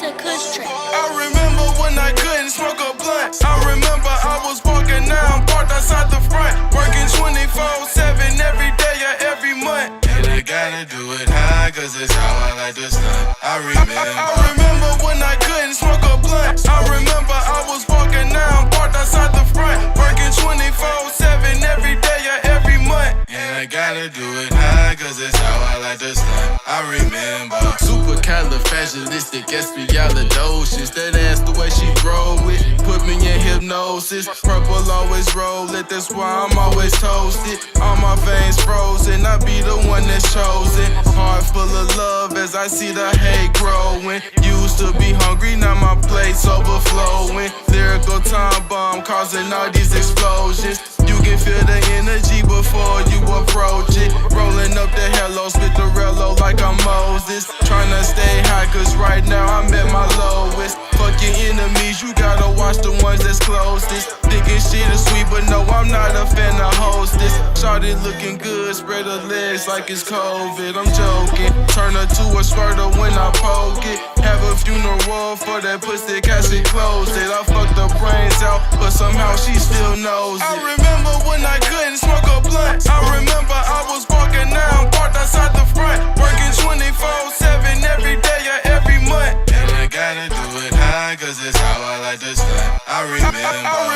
I remember when I couldn't smoke a blunt. I remember I was walking down, parked outside the front, working 24/7 every day or every month. And I gotta do it high, cause it's how I like to stunt. I remember when I couldn't smoke a blunt. I remember I was walking down, parked outside the front, working 24/7 every day or every month. And I gotta do it high, cause it's how I like to stunt. I remember. Supercalifragilisticexpialidocious. That ass the way she roll with, put me in hypnosis. Purple always roll it, that's why I'm always toasted. All my veins frozen, I be the one that's chosen. Heart full of love as I see the hate growing. Used to be hungry, now my plate's overflowing. Lyrical time bomb causing all these explosions. You can feel the energy before you approach it. Rolling up the hello, spit the rello like I'm Moses. Tryna stay high, cause right now I'm at my lowest. Fuck your enemies, you gotta watch the ones that's closest. Thinking shit is sweet, but no, I'm not a fan of hostess. Shawty looking good, spread her legs like it's COVID. I'm joking, turn her to a squirter when I poke it. Have a funeral for that pussy, casket closed it. I fucked her brains out, but somehow she still knows it. I remember when I couldn't smoke a blunt. I remember I was walking down, parked outside the front, working 24/7 every day or every month. And I gotta do it high, cause it's how I like to stunt. I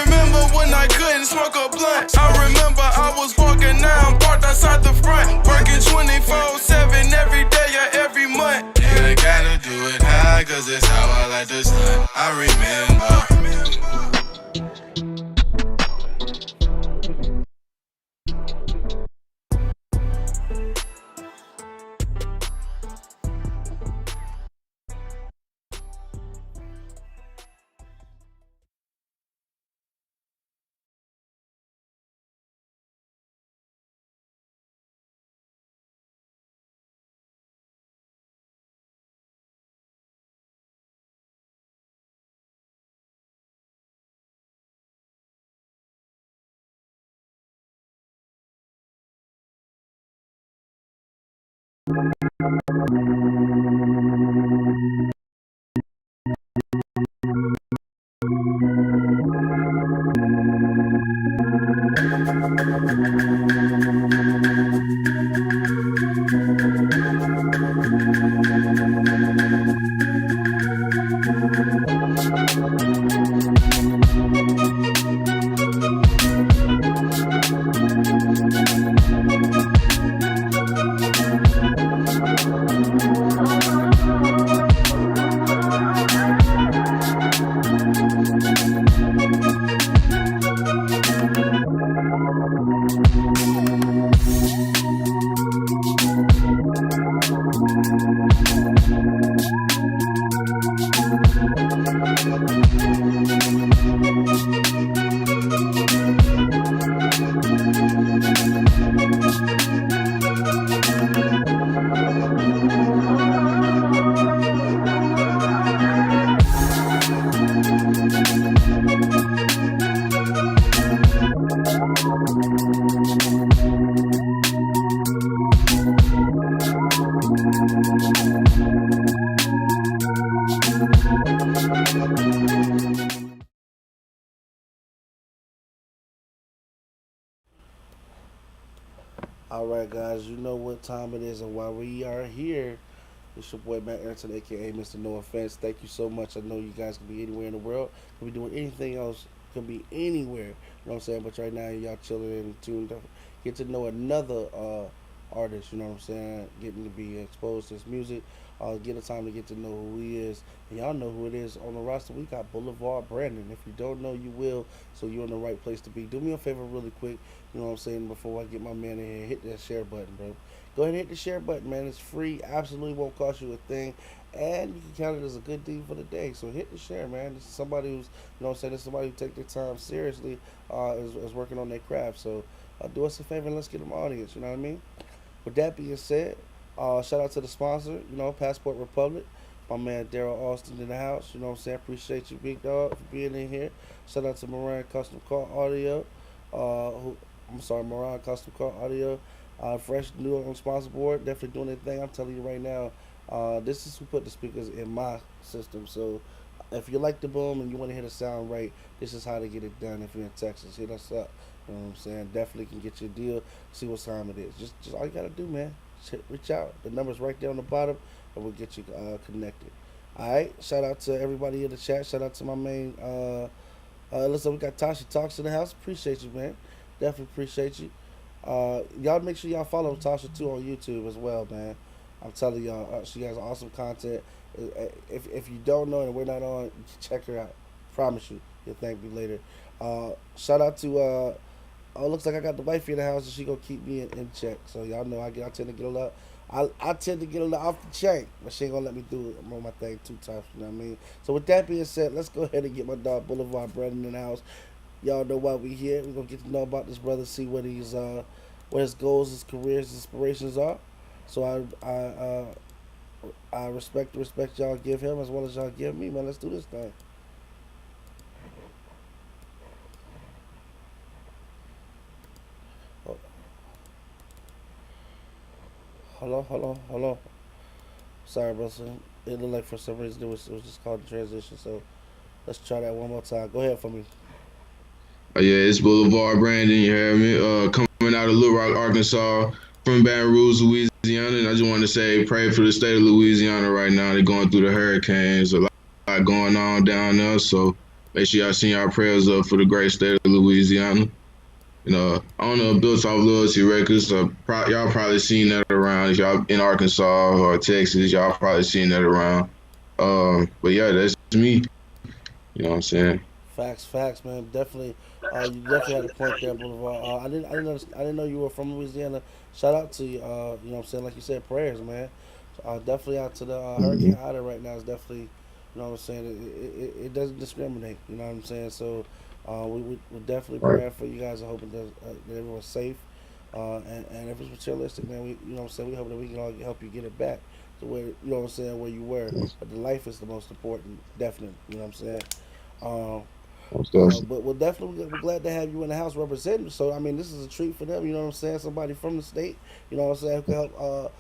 remember when I couldn't smoke a blunt. I remember I was walking down, parked outside the front, working 24/7 every day or every month. And I gotta do it high, cause it's how I like to stunt. I remember. Alright guys, you know what time it is and why we are here. It's your boy Matt Ayrton, aka Mr. No Offense. Thank you so much. I know you guys can be anywhere in the world, can be doing anything else, can be anywhere. You know what I'm saying? But right now y'all chilling and tuned up. Get to know another artist, you know what I'm saying? Getting to be exposed to his music. Get a time to get to know who he is. And y'all know who it is. On the roster, we got Blvd Brandon. If you don't know, you will. So you're in the right place to be. Do me a favor really quick, you know what I'm saying, before I get my man in here, hit that share button, bro. Go ahead and hit the share button, man. It's free. Absolutely won't cost you a thing. And you can count it as a good deed for the day. So hit the share, man. This is somebody who's, you know what I'm saying, this is somebody who take their time seriously, is working on their craft. So do us a favor and let's get them audience, you know what I mean? With that being said, shout out to the sponsor, you know, Passport Republic. My man Daryl Austin in the house, you know what I'm saying? Appreciate you, big dog, for being in here. Shout out to Moran Custom Car Audio. Moran Custom Car Audio. Fresh new on sponsor board, definitely doing their thing. I'm telling you right now, This is who put the speakers in my system. So if you like the boom and you want to hear the sound right, this is how to get it done. If you're in Texas, hit us up. You know what I'm saying? Definitely can get you a deal. See what time it is. Just all you gotta do, man. Reach out. The number's right there on the bottom, and we'll get you connected. All right. Shout out to everybody in the chat. Shout out to my main. Listen, we got Tasha Talks in the house. Appreciate you, man. Definitely appreciate you. Y'all make sure y'all follow Tasha too on YouTube as well, man. I'm telling y'all, she has awesome content. If you don't know and we're not on, check her out. Promise you, you'll thank me later. Shout out to oh, looks like I got the wifey in the house and she gonna keep me in check. So y'all know I tend to get a lot. I tend to get a little off the chain, but she ain't gonna let me do it. I'm on my thing too tough, you know what I mean? So with that being said, let's go ahead and get my dog Boulevard Brandon in the house. Y'all know why we here. We're gonna get to know about this brother, see what his goals, his careers, his inspirations are. So I respect the respect y'all give him as well as y'all give me, man. Let's do this thing. Oh, hold on. Sorry, brother. It looked like for some reason it was just called the transition. So let's try that one more time. Go ahead for me. Yeah, it's Boulevard Brandon, you hear me? Coming out of Little Rock, Arkansas, from Baton Rouge, Louisiana. And I just want to say, pray for the state of Louisiana right now. They're going through the hurricanes, a lot going on down there. So make sure y'all send y'all prayers up for the great state of Louisiana. I don't know, Built Off Loyalty Records. Y'all probably seen that around. If y'all in Arkansas or Texas, y'all probably seen that around. But yeah, that's me. You know what I'm saying? Facts, man. Definitely, you definitely had a point there, Boulevard. I didn't know you were from Louisiana. Shout out to you. You know what I'm saying? Like you said, prayers, man. Definitely out to the Mm-hmm. Hurricane Ida right now is definitely, you know what I'm saying? It doesn't discriminate. You know what I'm saying? So, we're definitely Right. praying for you guys and hoping that everyone's safe. And if it's materialistic, man, you know what I'm saying? We hope that we can all help you get it back to where, you know what I'm saying, where you were. But the life is the most important, definitely. You know what I'm saying? Um, Most definitely. but we're definitely we're glad to have you in the house representing. So I mean, this is a treat for them. You know what I'm saying? Somebody from the state. You know what I'm saying? Who can help.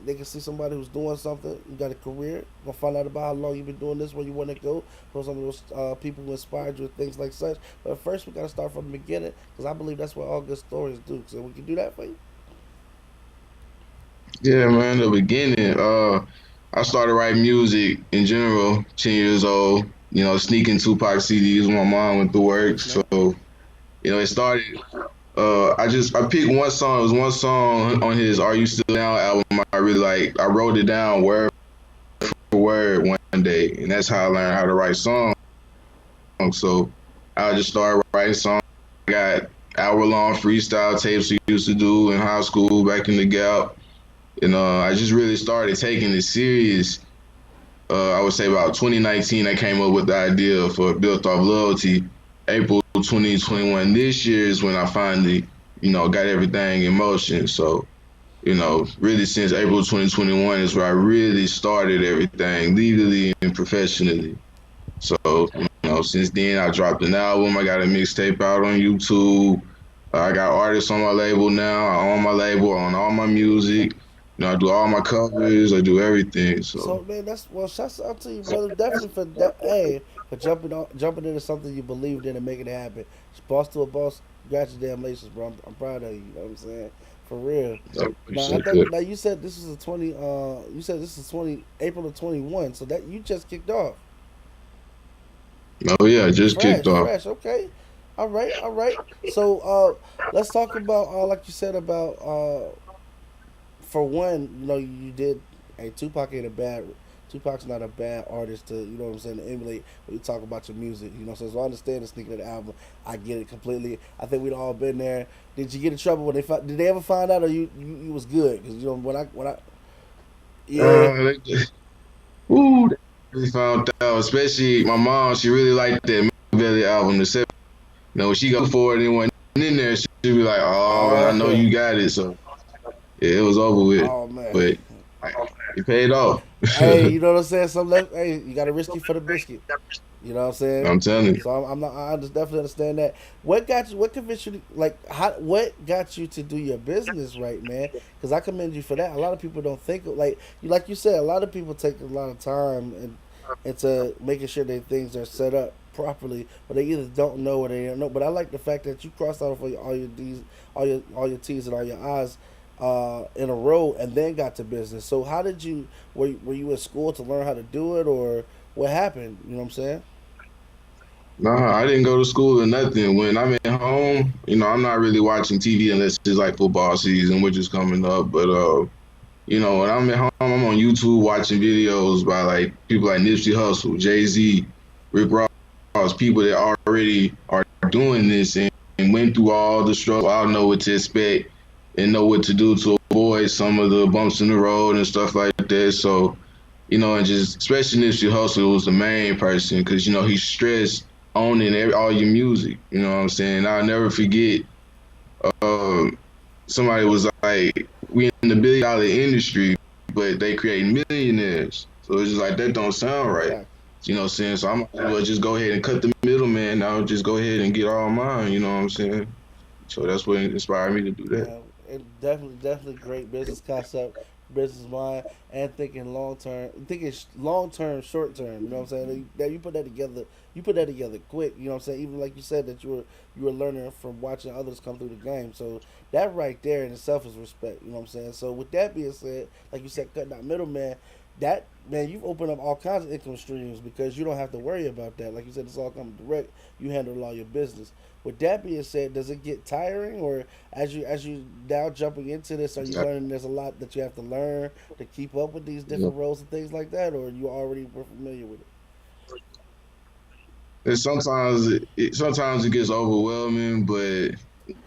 They can see somebody who's doing something. You got a career. Gonna find out about how long you've been doing this, where you want to go. For some of those people who inspired you, and things like such. But first, we gotta start from the beginning because I believe that's what all good stories do. So we can do that for you. Yeah, man, the beginning. I started writing music in general, 10 years old, sneaking Tupac CDs when my mom went to work. Yes, So, man. it started. I picked one song. It was one song on his "Are You Still Down" album. I really like. I wrote it down word for word one day, and that's how I learned how to write songs. So I just started writing songs. I got hour-long freestyle tapes we used to do in high school back in the Gap. I just really started taking it serious. I would say about 2019, I came up with the idea for Built Off Loyalty. April 2021 this year is when I finally, got everything in motion. So, really since April 2021 is where I really started everything legally and professionally. So, since then I dropped an album. I got a mixtape out on YouTube. I got artists on my label now. I own my label, I own all my Okay. music. I do all my covers. I do everything. So, So man, that's well. Shouts out to you, brother. Definitely for that. Hey, for jumping into something you believed in and making it happen. Boss to a boss. Congratulations, bro. I'm proud of you. You know what I'm saying? For real. I Now I appreciate thought. that. Now you said this is a 20. You said this is 20 April of 21. So that you just kicked off. Oh yeah, just kicked Fresh, off. fresh. Okay. All right, all right. So let's talk about like you said about for one, you know, you did. Hey, Tupac ain't a bad. Tupac's not a bad artist to, you know what I'm saying, to emulate when you talk about your music. You know, so as I understand the sneaking of the album, I get it completely. I think we'd all been there. Did you get in trouble when did they ever find out, or you was good? Because you know when I yeah. They just, ooh, they really found out. Especially my mom, she really liked that Blvd album. The seven, when she go for it and wasn't in there, she'd be like, "Oh, I know Oh you got it." So yeah, it was over with. oh man. But it paid off. Hey, you know what I'm saying? Some left. Hey, you got to risk it for the biscuit. You know what I'm saying? I'm telling you. So I'm not. I just definitely understand that. What got you? What convinced you? To, like, how? What got you to do your business right, man? Because I commend you for that. A lot of people don't think like you said. A lot of people take a lot of time and into making sure that things are set up properly, but they either don't know or they don't know. But I like the fact that you crossed out all your D's, all your T's and all your I's in a row, and then got to business. So how did you? Were you in school to learn how to do it, or what happened? You know what I'm saying? Nah, I didn't go to school or nothing. When I'm at home, I'm not really watching TV unless it's like football season, which is coming up. But when I'm at home, I'm on YouTube watching videos by like people like Nipsey Hussle, Jay-Z, Rick Ross, people that already are doing this and went through all the struggle. I know what to expect and know what to do to avoid some of the bumps in the road and stuff like that. So, and just especially Nipsey Hussle was the main person because he stressed owning all your music. You know what I'm saying? I'll never forget. Um, Somebody was like, "We in the billion-dollar industry, but they create millionaires." So it's just like that don't sound right. Fact. You know what I'm saying? So I might as well just go ahead and cut the middleman. I'll just go ahead and get all mine. You know what I'm saying? So that's what inspired me to do that. Yeah, it definitely great business concept, business mind, and thinking long term, short term. You know what I'm saying? That you put that together, you put that together quick. You know what I'm saying? Even like you said that you were learning from watching others come through the game. So that right there in itself is respect. You know what I'm saying? So with that being said, like you said, cutting out middleman, that man, you've opened up all kinds of income streams because you don't have to worry about that. Like you said, it's all coming direct. You handle all your business. With that being said, does it get tiring, or as you now jumping into this, are you learning there's a lot that you have to learn to keep up with these Yeah. different roles and things like that, or you already were familiar with it? And sometimes it gets overwhelming, but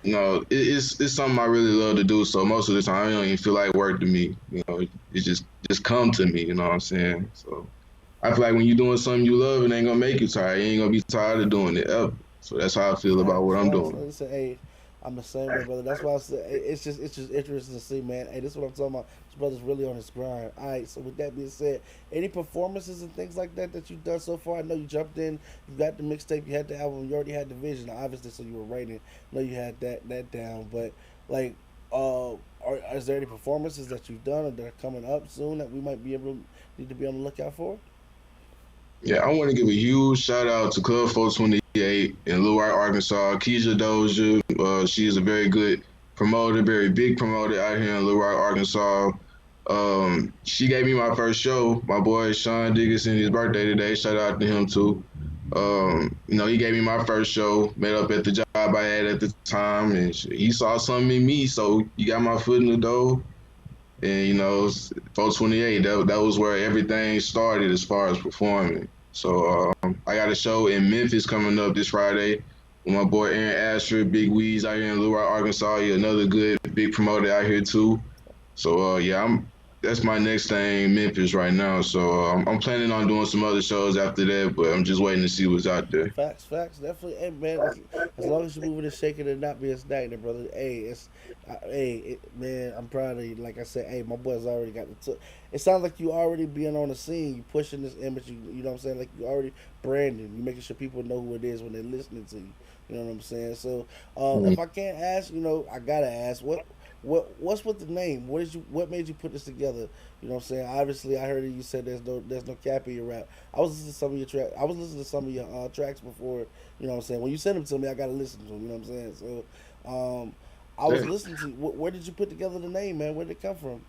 it's something I really love to do. So most of the time, it don't even feel like work to me. It just come to me. You know what I'm saying? So I feel like when you're doing something you love, it ain't gonna make you tired. You ain't gonna be tired of doing it ever. So that's how I feel about Facts, what I'm facts. doing. Like I said, hey, I'm the same way, brother. That's why I said it's just interesting to see, man. Hey, this is what I'm talking about. This brother's really on his grind. All right. So with that being said, any performances and things like that you've done so far? I know you jumped in, you got the mixtape, you had the album, you already had the vision, obviously. So you were writing. I know you had that down, but like, is there any performances that you've done or that are coming up soon that we might be able to need to be on the lookout for? Yeah, I want to give a huge shout out to Club 428 in Little Rock, Arkansas. Keisha Dozier, she is a very good promoter, very big promoter out here in Little Rock, Arkansas. She gave me my first show. My boy Sean Dickinson, his birthday today. Shout out to him too. He gave me my first show. Met up at the job I had at the time, and he saw something in me, so he got my foot in the door. And 428, that was where everything started as far as performing. So I got a show in Memphis coming up this Friday with my boy Aaron Asher, Big Weeds out here in Little Rock, Arkansas. He another good big promoter out here too. So yeah, that's my next thing, Memphis right now. So I'm planning on doing some other shows after that, but I'm just waiting to see what's out there. Facts, definitely. Hey, man, as long as you're moving and shaking and not being stagnant, brother. Hey, man, I'm proud of you. Like I said, hey, my boy's already got the. It sounds like you already being on the scene. You pushing this image. You know what I'm saying? Like you already branding. You making sure people know who it is when they're listening to you. You know what I'm saying? So, if I can't ask, I gotta ask. What's with the name? What made you put this together? You know what I'm saying? Obviously, I heard that you said there's no cap in your rap. I was listening to some of your track. I was listening to some of your tracks before. You know what I'm saying? When you send them to me, I gotta listen to them. You know what I'm saying? So, I was Yeah. listening to. Where did you put together the name, man? Where did it come from?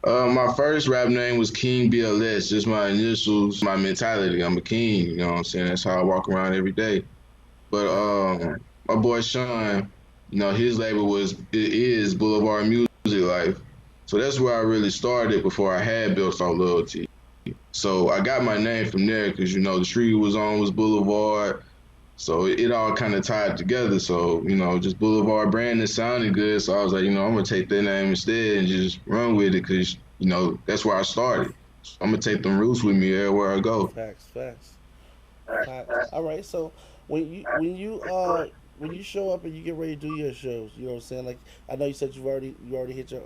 My first rap name was King BLS, just my initials, my mentality. I'm a king, you know what I'm saying? That's how I walk around every day. But Fact. my boy Sean, his label it is Boulevard Music Life. So that's where I really started before I had built on loyalty. So I got my name from there because the street was on was Boulevard. So it all kind of tied together. So, just Boulevard branding sounded good. So I was like, I'm going to take that name instead and just run with it because, that's where I started. So I'm going to take them roots with me everywhere I go. Facts. All right. So when you show up and you get ready to do your shows, you know what I'm saying? Like I know you said you already hit your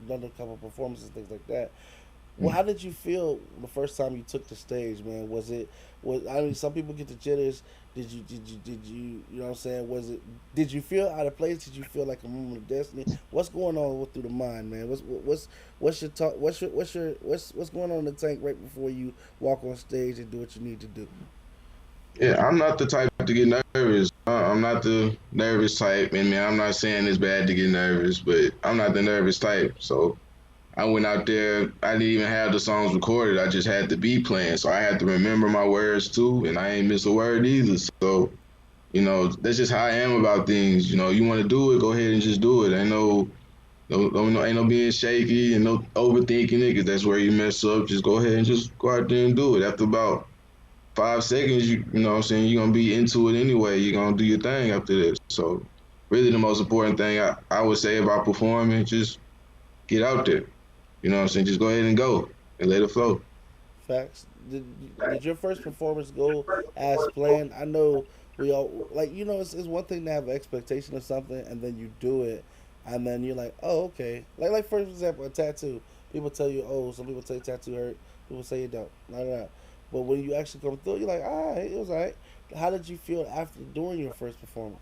done a couple performances, things like that. Well, how did you feel the first time you took the stage, man? Was I mean, some people get the jitters. You know what I'm saying? Did you feel out of place? Did you feel like a moment of destiny? What's going on through the mind, man? What's your talk? What's going on in the tank right before you walk on stage and do what you need to do? Yeah, I'm not the type to get nervous. I'm not the nervous type. I mean, I'm not saying it's bad to get nervous, but I'm not the nervous type. So I went out there. I didn't even have the songs recorded. I just had the beat playing, so I had to remember my words too, and I ain't miss a word either. So that's just how I am about things. You want to do it, go ahead and just do it. Ain't no being shaky and no overthinking it, 'cause that's where you mess up. Just go ahead and just go out there and do it. After about 5 seconds, you know what I'm saying, you're gonna be into it anyway. You're gonna do your thing after this. So really the most important thing I would say about performing, just get out there. You know what I'm saying? Just go ahead and go and let it flow. Facts. Did your first performance go as planned? I know we all like it's one thing to have an expectation of something and then you do it and then you're like, oh, okay. Like for example, a tattoo. People tell you, oh, some people say tattoo hurt. People say it don't. Nah. But when you actually come through, you're like, all right, it was all right. How did you feel after doing your first performance?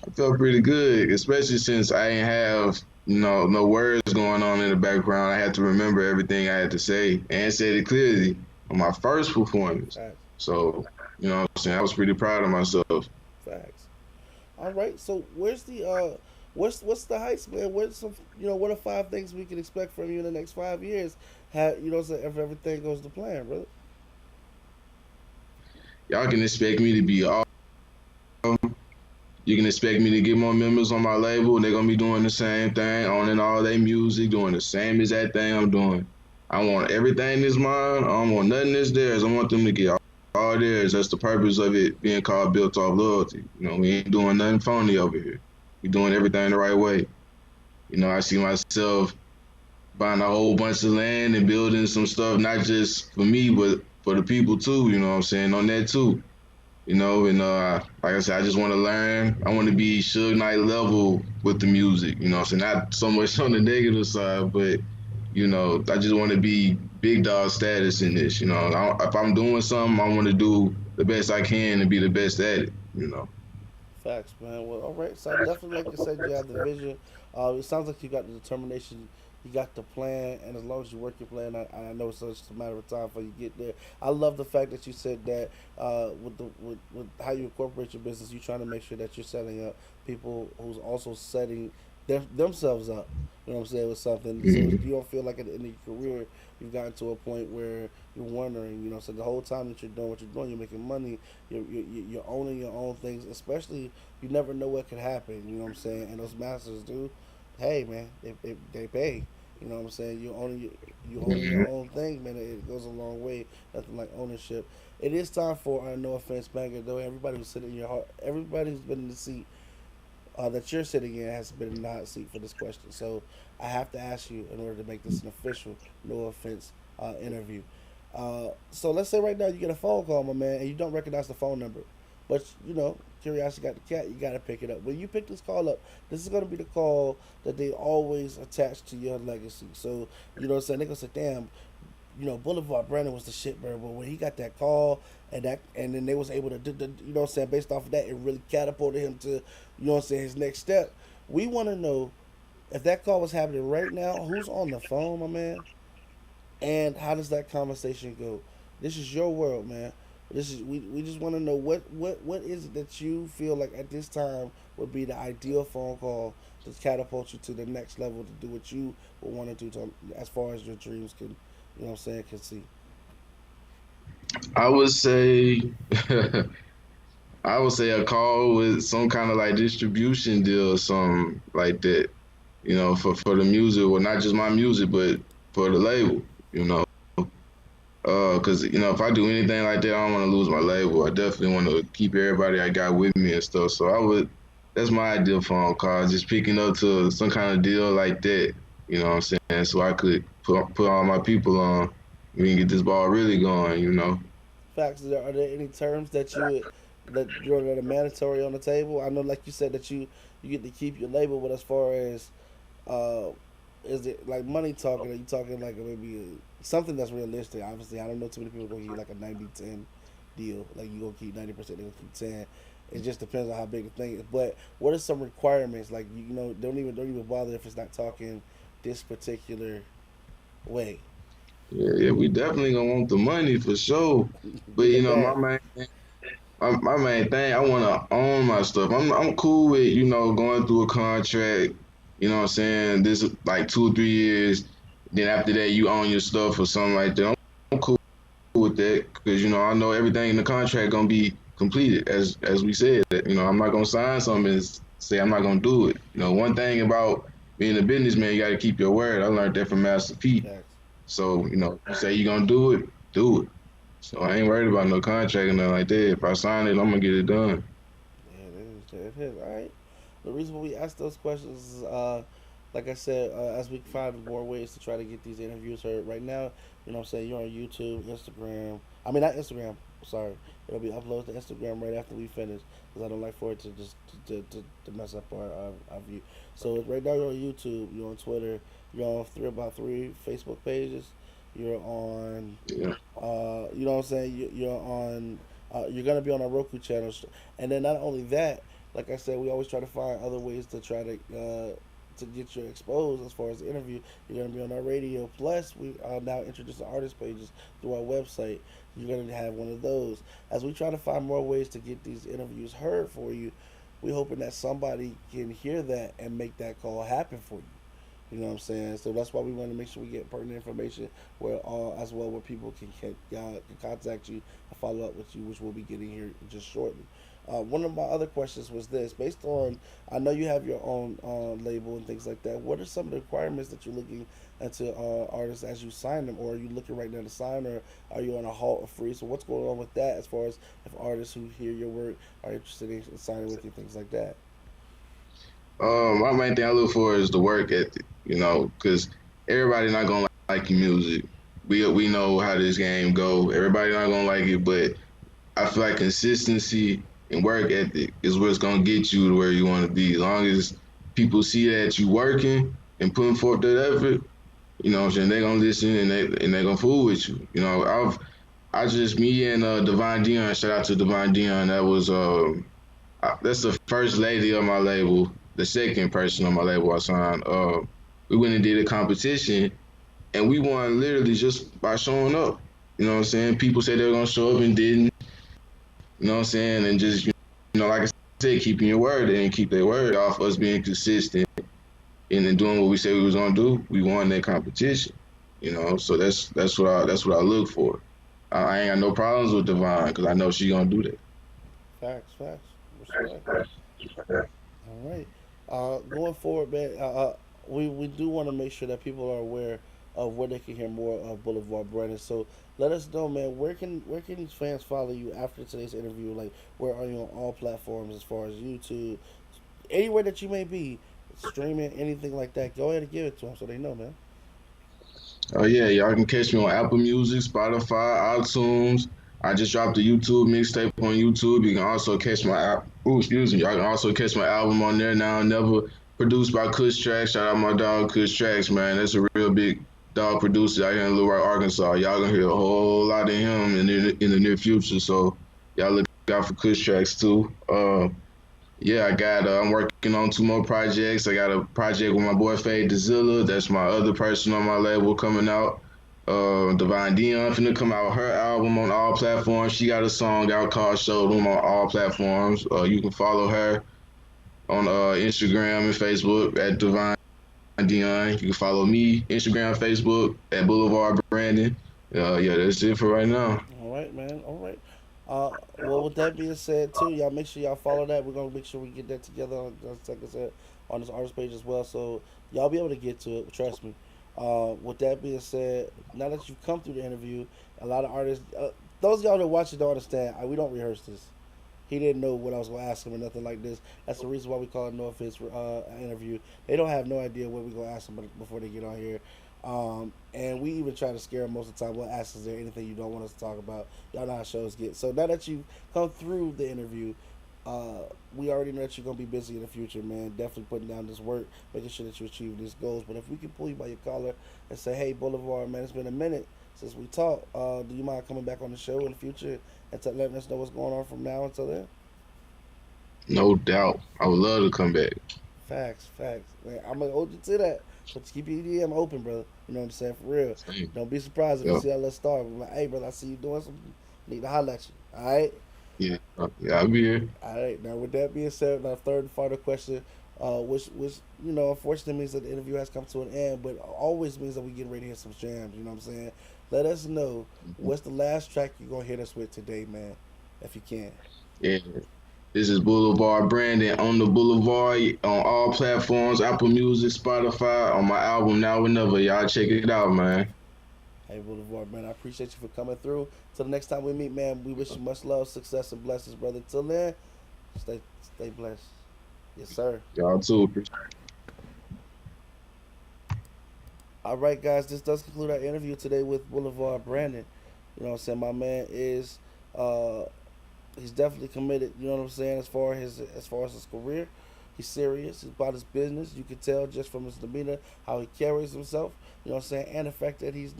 I felt pretty good, especially since I didn't have no words going on in the background. I had to remember everything I had to say and said it clearly on my first performance. Facts. So, what I'm saying, I was pretty proud of myself. Facts. All right. So what's the heights, man? What's some what are 5 things we can expect from you in the next 5 years? So if everything goes to plan, brother. Y'all can expect me to be all. You can expect me to get more members on my label. They're gonna be doing the same thing, owning all their music, doing the same exact thing I'm doing. I want everything that's mine. I don't want nothing that's theirs. I want them to get all theirs. That's the purpose of it being called built off loyalty. We ain't doing nothing phony over here. We doing everything the right way. I see myself buying a whole bunch of land and building some stuff, not just for me, but for the people too. You know what I'm saying? On that too. Like I said, I just want to learn. I want to be Suge Knight level with the music. So not so much on the negative side, but I just want to be big dog status in this. If I'm doing something, I want to do the best I can and be the best at it. Facts, man. Well, all right. So I definitely, like you said, you have the vision. It sounds like you got the determination, you got the plan, and as long as you work your plan, I know it's just a matter of time before you get there. I love the fact that you said that with how you incorporate your business, you're trying to make sure that you're setting up people who's also setting themselves up. You know what I'm saying, with something, so Mm-hmm. you don't feel like at the end of your career you've gotten to a point where you're wondering. So the whole time that you're doing what you're doing, you're making money, you're owning your own things. Especially, you never know what could happen. You know what I'm saying, and those masters do. Hey man, they pay. You know what I'm saying? You owning your own thing, man. It goes a long way. Nothing like ownership. It is time for no offense, banger though. Everybody who's sitting in your heart, everybody who's been in the seat that you're sitting in has been in the hot seat for this question. So I have to ask you in order to make this an official no offense interview. So let's say right now you get a phone call, my man, and you don't recognize the phone number, but curiosity got the cat. You got to pick it up. When you pick this call up, this is going to be the call that they always attach to your legacy. So what I'm saying, they gonna say, damn. Boulevard Brandon was the shit, bro. But when he got that call and then they was able to do the, what I'm saying, based off of that, it really catapulted him to, what I'm saying, his next step. We want to know if that call was happening right now, who's on the phone, my man, and how does that conversation go? This is your world, man. We just want to know what is it that you feel like at this time would be the ideal phone call to catapult you to the next level to do what you would want to do as far as your dreams can, what I'm saying, can see. I would say I would say a call with some kind of like distribution deal or something like that. For the music, well, not just my music, but for the label. You know, because if I do anything like that, I don't want to lose my label. I definitely want to keep everybody I got with me and stuff. So I would. That's my ideal phone call. Just picking up to some kind of deal like that. You know what I'm saying? So I could put all my people on. We can get this ball really going. Facts. Are there any terms that that are mandatory on the table? I know, like you said, that you get to keep your label, but as far as uh, is it like money talking? Are you talking like maybe something that's realistic? Obviously, I don't know too many people gonna get like a 90-10 deal. Like you gonna keep 90%, they gonna keep 10. It just depends on how big the thing is. But what are some requirements? Like you know, don't even bother if it's not talking this particular way. Yeah, we definitely gonna want the money for sure. But Get you that know, bag. my main thing, I wanna own my stuff. I'm cool with, going through a contract, you know what I'm saying, this like 2 or 3 years, then after that you own your stuff or something like that. I'm cool with that because I know everything in the contract gonna be completed as we said. I'm not gonna sign something and say I'm not gonna do it. One thing about being a businessman, you gotta keep your word. I learned that from Master P. Facts. So, you say you're gonna do it, do it. So I ain't worried about no contract or nothing like that. If I sign it, I'm gonna get it done. Yeah, it is. All right. The reason why we ask those questions is, like I said, as we find more ways to try to get these interviews heard. Right now, you know what I'm saying, you're on YouTube, Instagram. I mean, not Instagram. Sorry. It'll be uploaded to Instagram right after we finish because I don't like for it to just to mess up our view. So right now you're on YouTube, you're on Twitter, you're on about three Facebook pages. You're on Yeah. you know what I'm saying? You're on. You're gonna be on our Roku channel, and then not only that, like I said, we always try to find other ways to try to get you exposed as far as the interview. You're gonna be on our radio. Plus, we now introduce the artist pages through our website. You're gonna have one of those. As we try to find more ways to get these interviews heard for you, we're hoping that somebody can hear that and make that call happen for you. You know what I'm saying? So that's why we want to make sure we get pertinent information where as well where people can contact you and follow up with you, which we'll be getting here just shortly. One of my other questions was this: based on, I know you have your own label and things like that. What are some of the requirements that you're looking into artists as you sign them, or are you looking right now to sign, or are you on a halt or freeze? So what's going on with that as far as if artists who hear your work are interested in signing with you, things like that? My main thing I look for is the work ethic. Because everybody not gonna like your music. We know how this game go. Everybody not gonna like it, but I feel like consistency and work ethic is what's gonna get you to where you want to be. As long as people see that you working and putting forth that effort, what I'm saying, they gonna listen and they gonna fool with you. I just me and Divine Dion. Shout out to Divine Dion. That's the first lady of my label. The second person on my label I signed. We went and did a competition and we won literally just by showing up. You know what I'm saying? People said they were gonna show up and didn't. You know what I'm saying? And just like I said, keeping your word and keep their word off us being consistent and then doing what we said we was gonna do. We won that competition. So that's what I look for. I ain't got no problems with Divine because I know she gonna do that. Facts, facts, respect. All right. Going forward, man, we do want to make sure that people are aware of where they can hear more of Boulevard Brandon. So let us know, man. Where can these fans follow you after today's interview? Like, where are you on all platforms as far as YouTube, anywhere that you may be, streaming, anything like that? Go ahead and give it to them so they know, man. Oh yeah, y'all can catch me on Apple Music, Spotify, iTunes. I just dropped a YouTube mixtape on YouTube. You can also catch my excuse me. Y'all can also catch my album on there now. Never produced by Kush Tracks. Shout out my dog Kush Tracks, man. That's a real big dog producer out here in Little Rock, Arkansas. Y'all gonna hear a whole lot of him in the near future. So y'all look out for Kush Tracks too. Yeah, I got. I'm working on two more projects. I got a project with my boy Fade Dezilla. That's my other person on my label coming out. Divine Dion finna come out with her album on all platforms. She got a song out called Showroom on all platforms. You can follow her on Instagram and Facebook at Divine Dion. You can follow me Instagram, Facebook at Boulevard Brandon. Yeah, that's it for right now. All right, man. All right. Well, with that being said, too, y'all make sure y'all follow that. We're gonna make sure we get that together on, like I said, on this artist page as well, so y'all be able to get to it. Trust me. With that being said, now that you've come through the interview, a lot of artists, those of y'all that watch it don't understand. We don't rehearse this. He didn't know what I was gonna ask him or nothing like this. That's the reason why we call it no offense interview. They don't have no idea what we're gonna ask them before they get on here. And we even try to scare them most of the time. We'll ask, is there anything you don't want us to talk about? Y'all know how shows get. So now that you come through the interview, We already know that you're gonna be busy in the future, man. Definitely putting down this work, making sure that you achieve these goals. But if we can pull you by your collar and say, "Hey, Boulevard, man, it's been a minute since we talked. Do you mind coming back on the show in the future and letting us know what's going on from now until then?" No doubt. I would love to come back. Facts, facts. Man, I'm gonna hold you to that. So keep your EDM open, brother. You know what I'm saying? For real. Same. Don't be surprised if you Yeah. see that little star. Be like, "Hey, brother, I see you doing something. Need to holler at you." All right. Yeah. Yeah, I'll be here. All right. Now, with that being said, our third and final question, which unfortunately means that the interview has come to an end, but always means that we get ready to hear some jams. You know what I'm saying? Let us know what's the last track you're gonna hit us with today, man, if you can. Yeah. This is Blvd Brandon on the Boulevard on all platforms, Apple Music, Spotify, on my album Now or Never. Y'all check it out, man. Hey, Boulevard, man, I appreciate you for coming through. Till the next time we meet, man, we wish you much love, success, and blessings, brother. Till then, stay blessed. Yes, sir. Y'all too. All right, guys, this does conclude our interview today with Boulevard Brandon. You know what I'm saying? My man is he's definitely committed, you know what I'm saying, as far as his career. He's serious. He's about his business. You can tell just from his demeanor how he carries himself. You know what I'm saying? And the fact that he's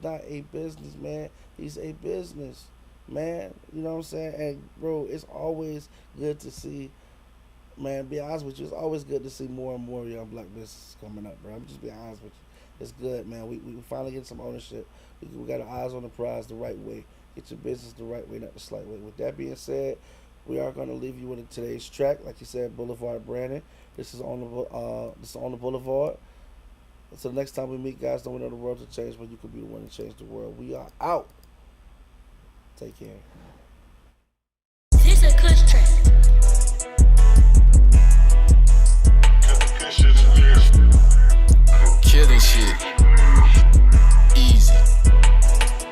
not a businessman. He's a business man. You know what I'm saying? And bro, it's always good to see, man, be honest with you, it's always good to see more and more young black businesses coming up, bro. I'm just being honest with you. It's good, man. We finally get some ownership. We got our eyes on the prize the right way. Get your business the right way, not the slight way. With that being said, we are going to leave you with today's track, like you said, Boulevard Brandon. This is on the Boulevard. So the next time we meet, guys, don't we know the world to change, but you could be the one to change the world. We are out. Take care. This a Kush track. Killing shit. Easy.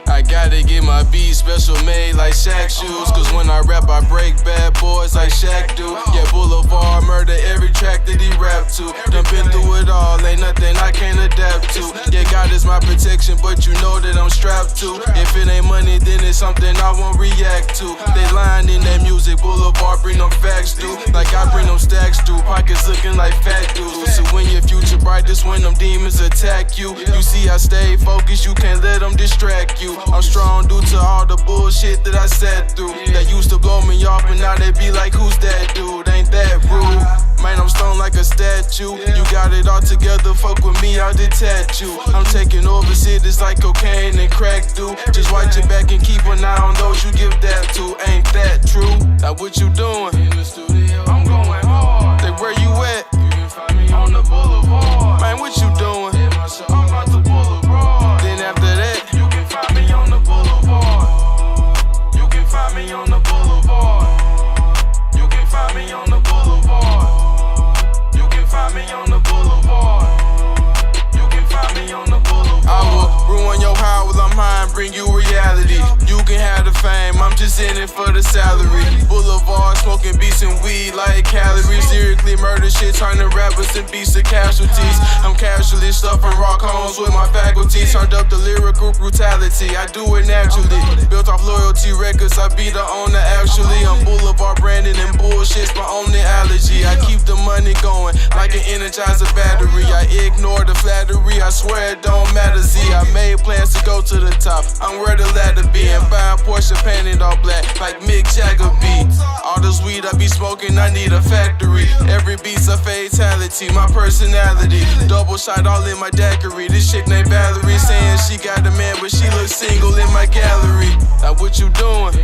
I gotta get my beats special made like Shaq shoes. Cause when I rap, I break bad boys like Shaq do. Yeah, Boulevard murder every track that he rap to. Done been through it all, ain't nothing I can't adapt to. Yeah, God is my protection, but you know that I'm strapped to. If it ain't money, then it's something I won't react to. They lying in that music, Boulevard bring them facts through. Like I bring them stacks through, pockets looking like fat dudes. So when your future bright, this when them demons attack you. You see I stay focused, you can't let them distract you. I'm strong due to all the bullshit that I sat through. That used to blow me off, and now they be like, who's that dude? Ain't that rude? Man, I'm stoned like a statue. You got it all together, fuck with me, I'll detach you. I'm taking over cities like cocaine and crack through. Just watch your back and keep an eye on those you give that to. Ain't that true? Now what you doing? In the studio, I'm going hard. Say where you at? You can find me on the Boulevard. Man, what you doing? I'm out the Boulevard. Then after that, you can find me on the Boulevard. You can find me on the Boulevard. You can find me on the Boulevard. You can find me on the Boulevard. You can find me on the Boulevard. I will ruin your high while I'm high and bring you reality. You can have the fame, I'm just in it for the salary. Boulevard smoking beats and weed like calories. Lyrically murder shit, turning rappers and beats to casualties. I'm casually stuffing rock homes with my faculties. Turned up the lyrical brutality, I do it naturally. Built off loyalty records, I be the owner actually. I'm Boulevard Brandon and bullshit's my only allergy. I keep the money going like an Energizer battery. I ignore the flattery, I swear it don't matter. Z, I made plans to go to the top. I'm where the ladder be and buying Porsche painted all black like Mick Jagger be. All this weed I be smoking, I need a factory. Every beat's a fatality, my personality. Double shot all in my daiquiri. This chick named Valerie saying she got a man, but she looks single in my gallery. Now what you doing?